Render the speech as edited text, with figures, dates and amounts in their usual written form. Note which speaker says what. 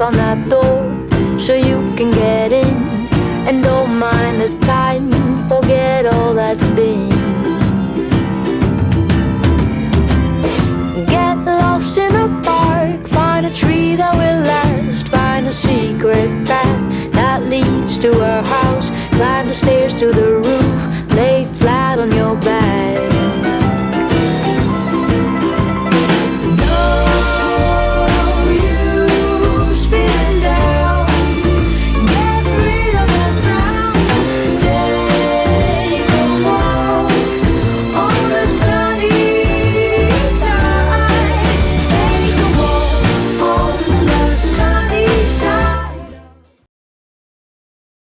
Speaker 1: on that door so you can get in. And don't mind the time, forget all that's been. Get lost in the park, find a tree that will last. Find a secret path that leads to our house. Climb the stairs to the roof, lay flat on your